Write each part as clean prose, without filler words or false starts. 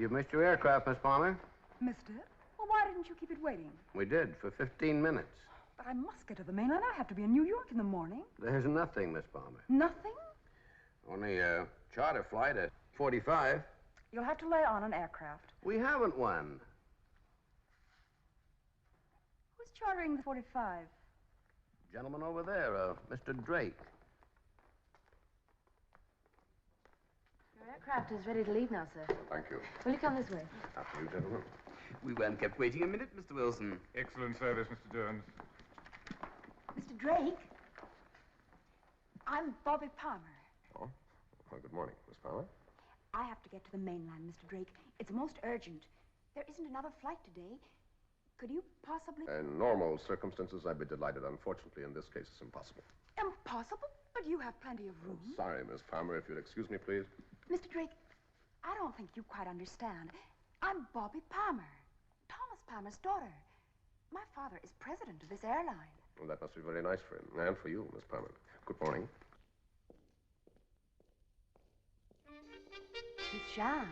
You've missed your aircraft, Miss Palmer. Missed it? Well, why didn't you keep it waiting? We did, for 15 minutes. But I must get to the mainland. I have to be in New York in the morning. There's nothing, Miss Palmer. Nothing? Only a charter flight at 45. You'll have to lay on an aircraft. We haven't one. Who's chartering the 45? Gentleman over there, Mr. Drake. Your aircraft is ready to leave now, sir. Thank you. Will you come this way? After you, gentlemen. We weren't kept waiting a minute, Mr. Wilson. Excellent service, Mr. Jones. Mr. Drake? I'm Bobby Palmer. Oh? Well, good morning, Miss Palmer. I have to get to the mainland, Mr. Drake. It's most urgent. There isn't another flight today. Could you possibly... In normal circumstances, I'd be delighted. Unfortunately, in this case, it's impossible. Impossible? But you have plenty of room. Sorry, Miss Palmer. If you'll excuse me, please. Mr. Drake, I don't think you quite understand. I'm Bobby Palmer, Thomas Palmer's daughter. My father is president of this airline. Well, that must be very nice for him. And for you, Miss Palmer. Good morning. Miss Jean.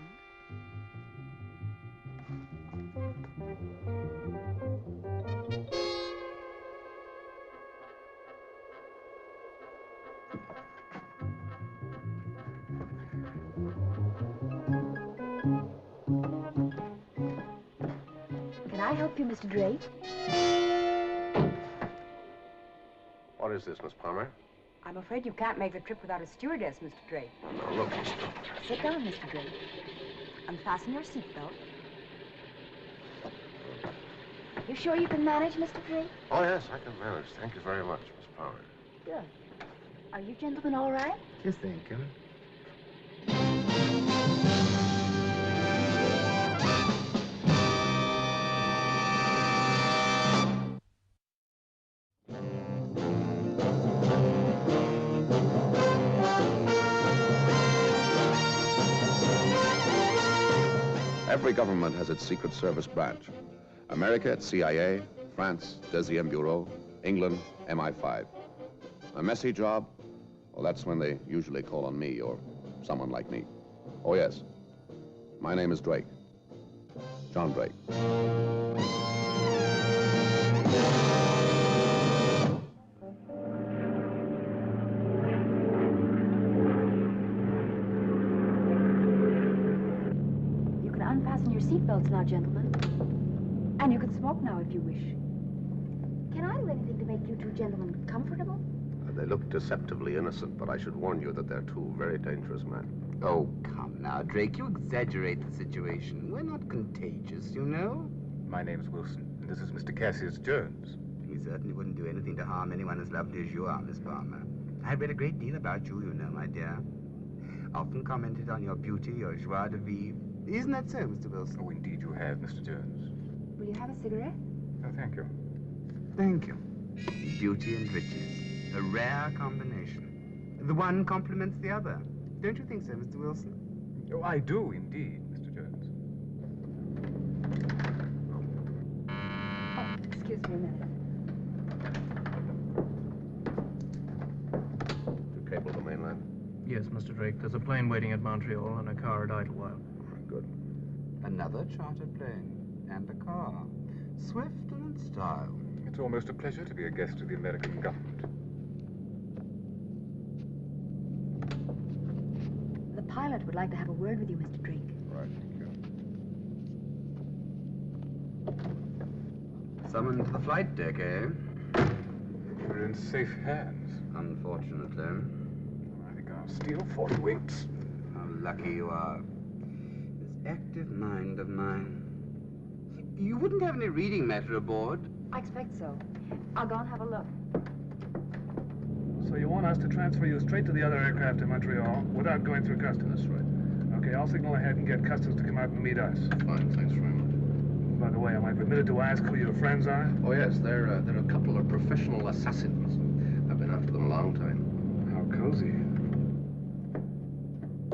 Can I help you, Mr. Drake? What is this, Miss Palmer? I'm afraid you can't make the trip without a stewardess, Mr. Drake. Now, look, Miss... Sit down, Mr. Drake. Unfasten your seatbelt. You sure you can manage, Mr. Drake? Oh, yes, I can manage. Thank you very much, Miss Palmer. Good. Are you gentlemen all right? Yes, thank you. Every government has its Secret Service branch. America, its CIA, France, Deuxième Bureau, England, MI5. A messy job? Well, that's when they usually call on me or someone like me. Oh, yes. My name is Drake. John Drake. Unfasten your seatbelts now, gentlemen. And you can smoke now if you wish. Can I do anything to make you two gentlemen comfortable? They look deceptively innocent, but I should warn you that they're two very dangerous men. Oh, come now, Drake. You exaggerate the situation. We're not contagious, you know. My name's Wilson, and this is Mr. Cassius Jones. He certainly wouldn't do anything to harm anyone as lovely as you are, Miss Palmer. I've read a great deal about you, you know, my dear. Often commented on your beauty, your joie de vivre. Isn't that so, Mr. Wilson? Oh, indeed you have, Mr. Jones. Will you have a cigarette? Oh, thank you. Thank you. Beauty and riches. A rare combination. The one complements the other. Don't you think so, Mr. Wilson? Oh, I do, indeed, Mr. Jones. Oh, excuse me a minute. To cable the mainland? Yes, Mr. Drake. There's a plane waiting at Montreal and a car at Idlewild. Good. Another chartered plane. And a car. Swift and in style. It's almost a pleasure to be a guest of the American government. The pilot would like to have a word with you, Mr. Drake. Right, thank you. Summoned to the flight deck, eh? We're in safe hands. Unfortunately. I think I'll steal 40 winks. How lucky you are. This active mind of mine. You wouldn't have any reading matter aboard? I expect so. I'll go and have a look. So you want us to transfer you straight to the other aircraft in Montreal without going through customs? That's right. Okay, I'll signal ahead and get customs to come out and meet us. Fine, thanks very much. By the way, am I permitted to ask who your friends are? Oh, yes, they're a couple of professional assassins. I've been after them a long time. How cozy.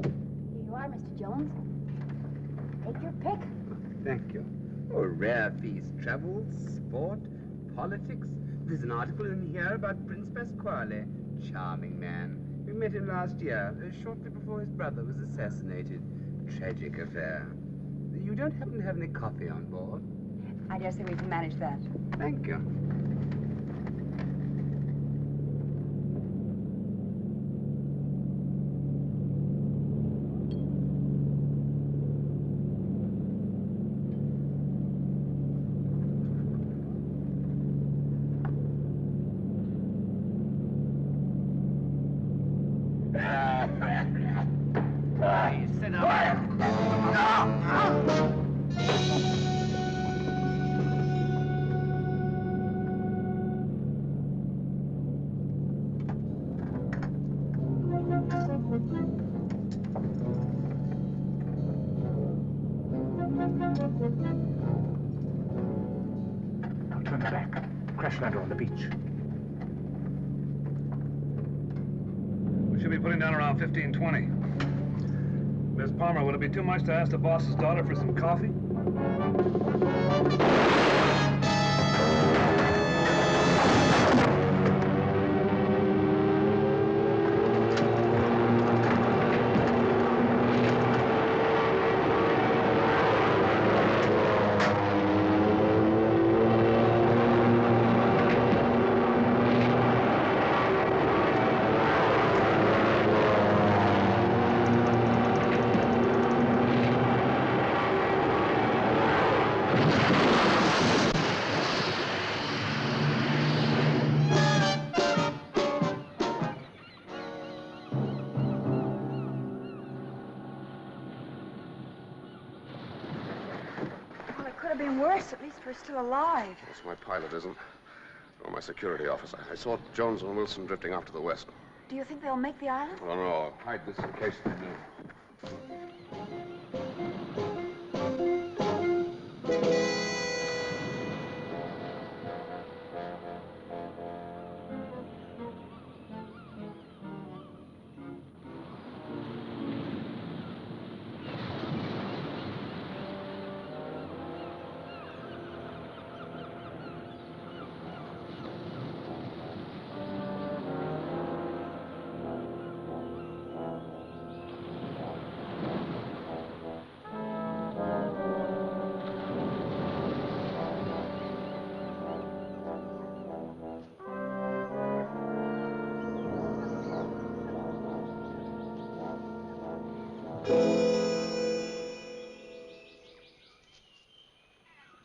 Here you are, Mr. Jones. Take your pick. Thank you. Oh, rare feast. Travel, sport, politics. There's an article in here about Prince Pasquale. Charming man. We met him last year, shortly before his brother was assassinated. Tragic affair. You don't happen to have any coffee on board? I dare say we can manage that. Thank you. Sit down. Now turn back. Crash lander on the beach. We should be putting down around 15:20. Miss Palmer, would it be too much to ask the boss's daughter for some coffee? Well, it could have been worse. At least we're still alive. Yes, my pilot isn't. Or my security officer. I saw Jones and Wilson drifting off to the west. Do you think they'll make the island? Oh, no. I'll hide this in case they do.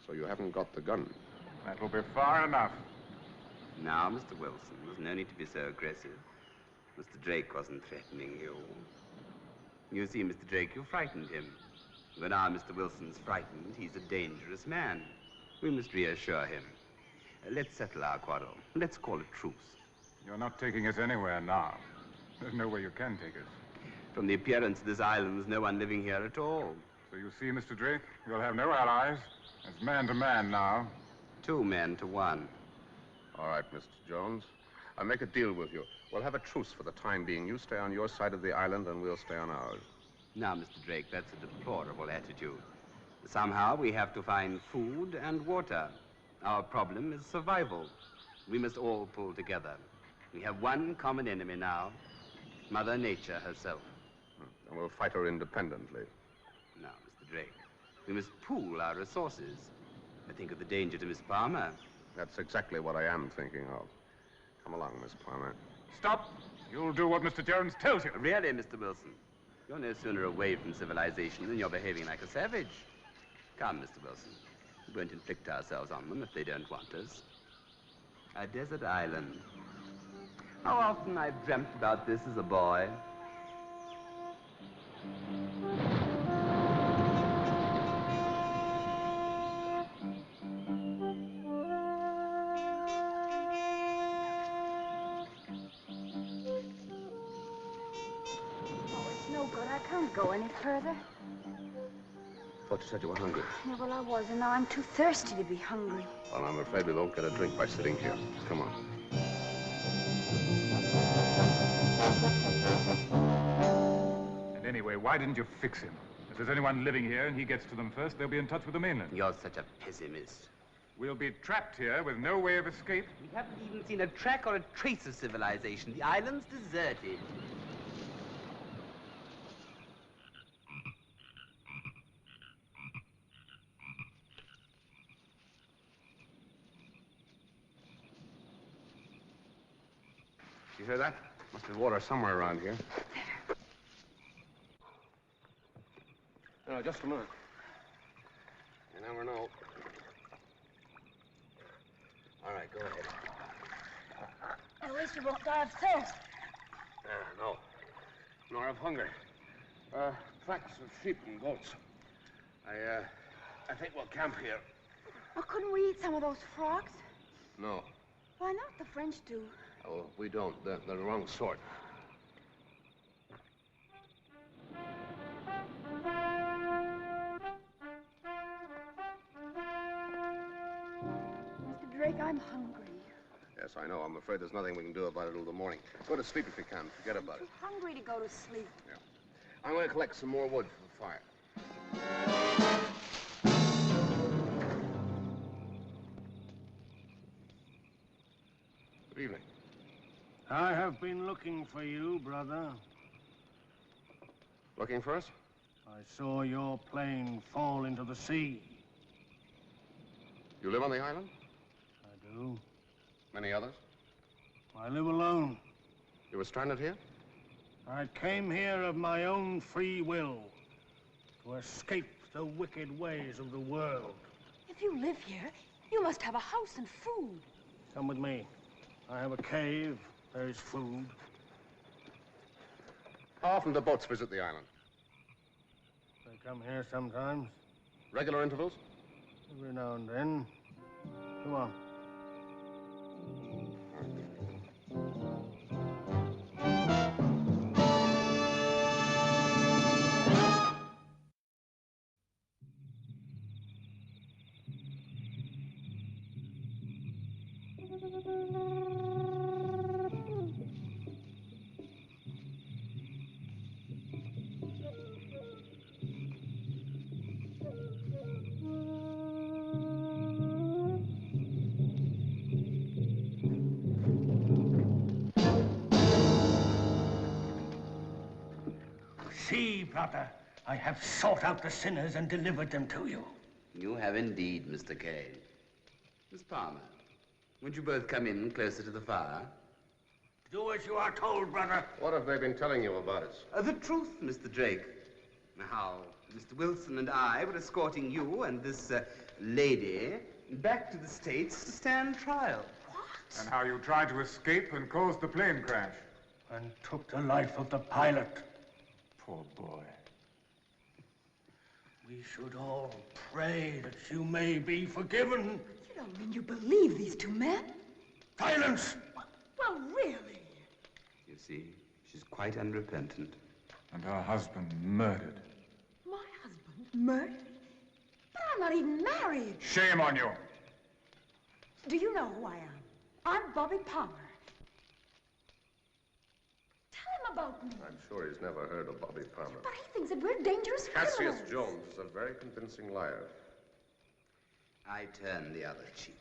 So you haven't got the gun? That will be far enough. Now, Mr. Wilson, there's no need to be so aggressive. Mr. Drake wasn't threatening you. You see, Mr. Drake, you frightened him. When now Mr. Wilson's frightened, he's a dangerous man. We must reassure him. Let's settle our quarrel. Let's call it truce. You're not taking us anywhere now. There's no way you can take us. From the appearance of this island, there's no one living here at all. So you see, Mr. Drake, you'll have no allies. It's man to man now. 2 men to 1. All right, Mr. Jones. I'll make a deal with you. We'll have a truce for the time being. You stay on your side of the island, and we'll stay on ours. Now, Mr. Drake, that's a deplorable attitude. Somehow we have to find food and water. Our problem is survival. We must all pull together. We have one common enemy now, Mother Nature herself. And we'll fight her independently. Now, Mr. Drake, we must pool our resources. I think of the danger to Miss Palmer. That's exactly what I am thinking of. Come along, Miss Palmer. Stop! You'll do what Mr. Jones tells you. Really, Mr. Wilson? You're no sooner away from civilization than you're behaving like a savage. Come, Mr. Wilson. We won't inflict ourselves on them if they don't want us. A desert island. How often I've dreamt about this as a boy. No good. I can't go any further. Thought you said you were hungry. Yeah, well, I was, and now I'm too thirsty to be hungry. Well, I'm afraid we won't get a drink by sitting here. Come on. And anyway, why didn't you fix him? If there's anyone living here and he gets to them first, they'll be in touch with the mainland. You're such a pessimist. We'll be trapped here with no way of escape. We haven't even seen a track or a trace of civilization. The island's deserted. You hear that? Must be water somewhere around here. No, just a minute. You never know. All right, go ahead. At least you won't die of thirst. No. Nor of hunger. Tracks of sheep and goats. I think we'll camp here. Oh, couldn't we eat some of those frogs? No. Why not? The French do. Oh, we don't. They're the wrong sort. Mr. Drake, I'm hungry. Yes, I know. I'm afraid there's nothing we can do about it till the morning. Go to sleep if you can. Forget about I'm it. too hungry to go to sleep. Yeah. I'm going to collect some more wood for the fire. Good evening. I have been looking for you, brother. Looking for us? I saw your plane fall into the sea. You live on the island? I do. Many others? I live alone. You were stranded here? I came here of my own free will to escape the wicked ways of the world. If you live here, you must have a house and food. Come with me. I have a cave. There is food. How often do boats visit the island? They come here sometimes. Regular intervals? Every now and then. Come on. See, brother, I have sought out the sinners and delivered them to you. You have indeed, Mr. Kane. Miss Palmer, would you both come in closer to the fire? Do as you are told, brother. What have they been telling you about us? The truth, Mr. Drake. How Mr. Wilson and I were escorting you and this lady back to the States to stand trial. What? And how you tried to escape and caused the plane crash. And took the life of the pilot. Poor boy. We should all pray that you may be forgiven. You don't mean you believe these two men? Silence! Well, really? You see, she's quite unrepentant. And her husband murdered. My husband murdered? But I'm not even married. Shame on you! Do you know who I am? I'm Bobby Palmer. Tell him about me. I'm sure he's never heard of Bobby Palmer. But he thinks that we're dangerous Cassius criminals. Jones is a very convincing liar. I turn the other cheek.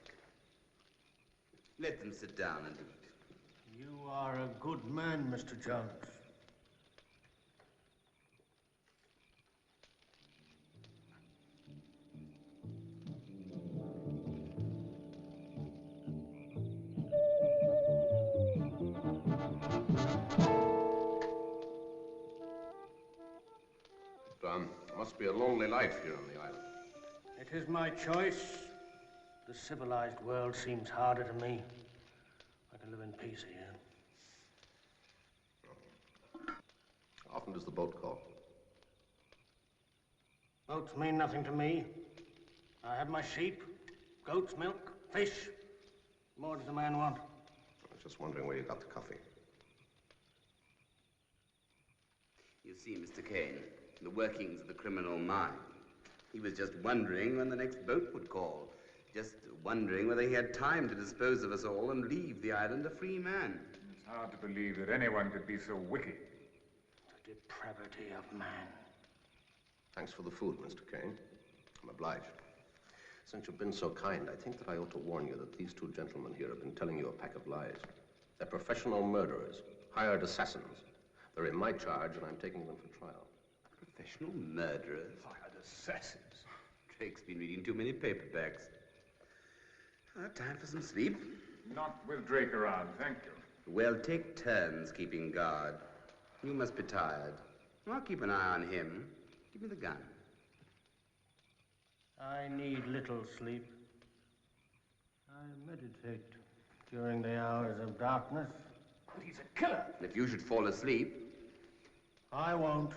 Let them sit down and eat. You are a good man, Mr. Jones. It must be a lonely life here on the island. It is my choice. The civilized world seems harder to me. I can live in peace here. How often does the boat call? Boats mean nothing to me. I have my sheep, goats, milk, fish. What more does a man want? I was just wondering where you got the coffee. You see, Mr. Kane, the workings of the criminal mind. He was just wondering when the next boat would call. Just wondering whether he had time to dispose of us all and leave the island a free man. It's hard to believe that anyone could be so wicked. The depravity of man. Thanks for the food, Mr. Kane. I'm obliged. Since you've been so kind, I think that I ought to warn you that these two gentlemen here have been telling you a pack of lies. They're professional murderers, hired assassins. They're in my charge, and I'm taking them for trial. Professional murderers? Hired assassins. Drake's been reading too many paperbacks. Time for some sleep. Not with Drake around, thank you. We'll take turns keeping guard. You must be tired. I'll keep an eye on him. Give me the gun. I need little sleep. I meditate during the hours of darkness. But he's a killer. If you should fall asleep, I won't.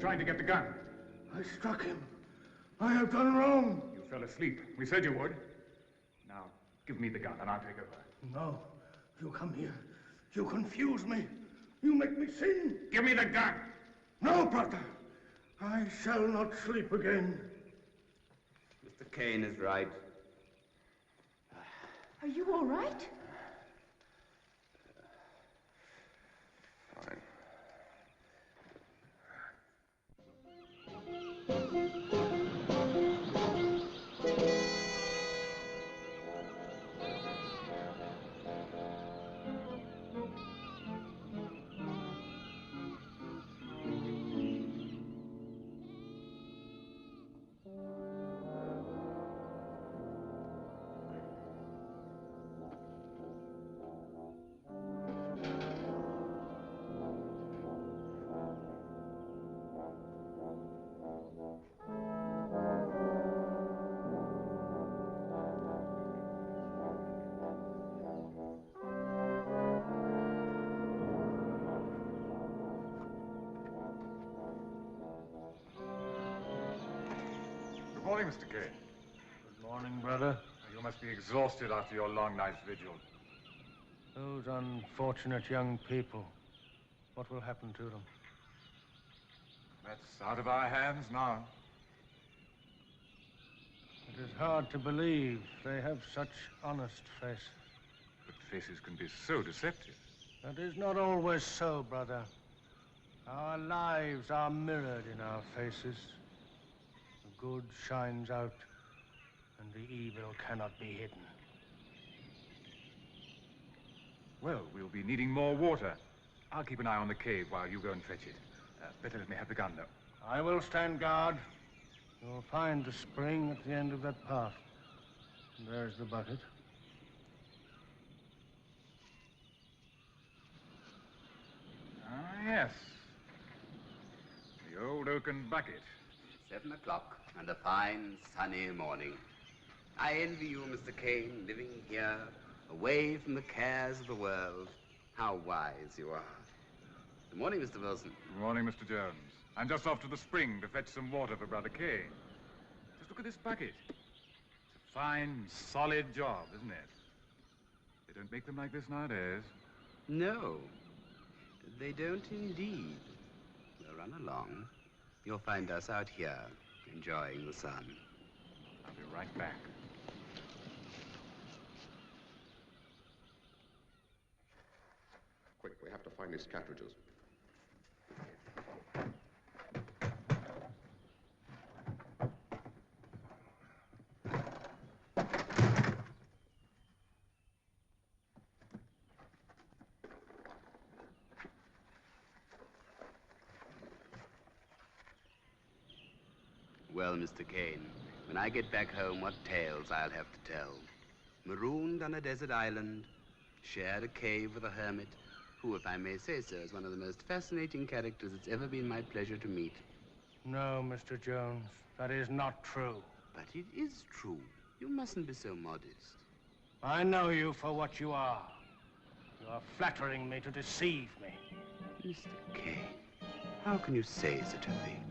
Trying to get the gun. I struck him. I have done wrong. You fell asleep. We said you would. Now, give me the gun and I'll take over. No. You come here. You confuse me. You make me sin. Give me the gun! No, brother. I shall not sleep again. Mr. Kane is right. Are you all right? Fine. Good morning, Mr. Kane. Good morning, brother. You must be exhausted after your long night's vigil. Those unfortunate young people. What will happen to them? That's out of our hands now. It is hard to believe they have such honest faces. But faces can be so deceptive. That is not always so, brother. Our lives are mirrored in our faces. The good shines out, and the evil cannot be hidden. Well, we'll be needing more water. I'll keep an eye on the cave while you go and fetch it. Better let me have the gun, though. I will stand guard. You'll find the spring at the end of that path. And there's the bucket. Ah, yes. The old oaken bucket. 7 o'clock and a fine sunny morning. I envy you, Mr. Kane, living here, away from the cares of the world. How wise you are. Good morning, Mr. Wilson. Good morning, Mr. Jones. I'm just off to the spring to fetch some water for Brother Kane. Just look at this bucket. It's a fine, solid job, isn't it? They don't make them like this nowadays. No, they don't indeed. Well, run along. You'll find us out here, enjoying the sun. I'll be right back. Quick, we have to find these cartridges. Well, Mr. Kane, when I get back home, what tales I'll have to tell. Marooned on a desert island, shared a cave with a hermit, who, if I may say so, is one of the most fascinating characters it's ever been my pleasure to meet. No, Mr. Jones, that is not true. But it is true. You mustn't be so modest. I know you for what you are. You are flattering me to deceive me. Mr. Kane, how can you say such a thing?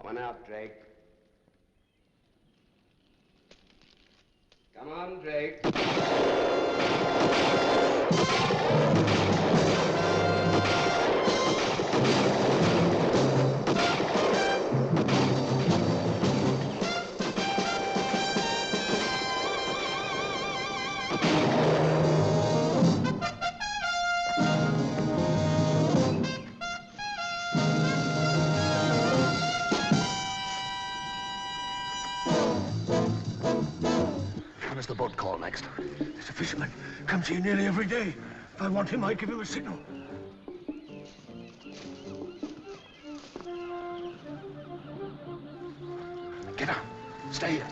Come on out, Drake. Come on, Drake. What does the boat call next? There's a fisherman. Comes here nearly every day. If I want him, I give him a signal. Get out. Stay here.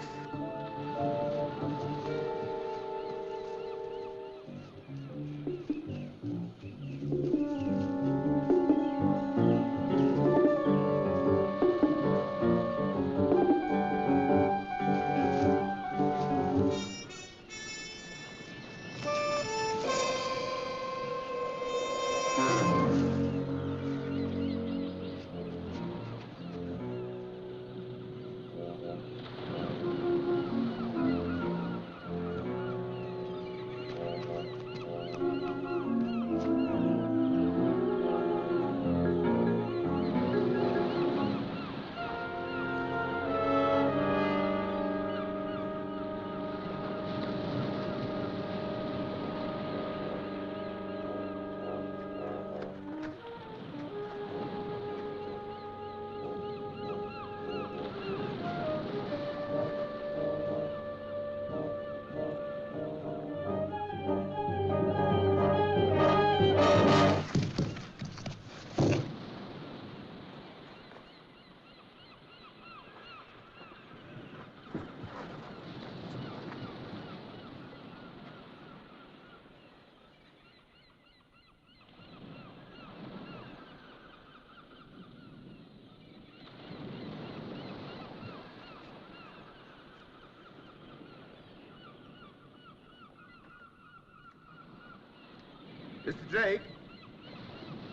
Mr. Drake?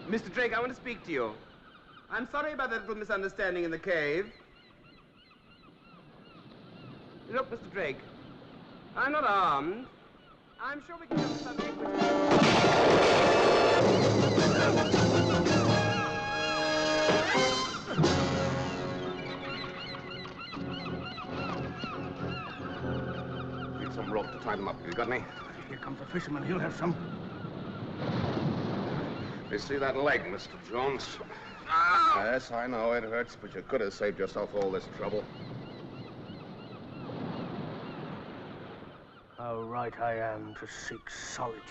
Mr. Drake, I want to speak to you. I'm sorry about that little misunderstanding in the cave. Look, Mr. Drake, I'm not armed. I'm sure we can have some Need some rope to tie them up. You got any? Here comes the fisherman. He'll have some. You see that leg, Mr. Jones? Yes, I know it hurts, but you could have saved yourself all this trouble. How right I am to seek solitude.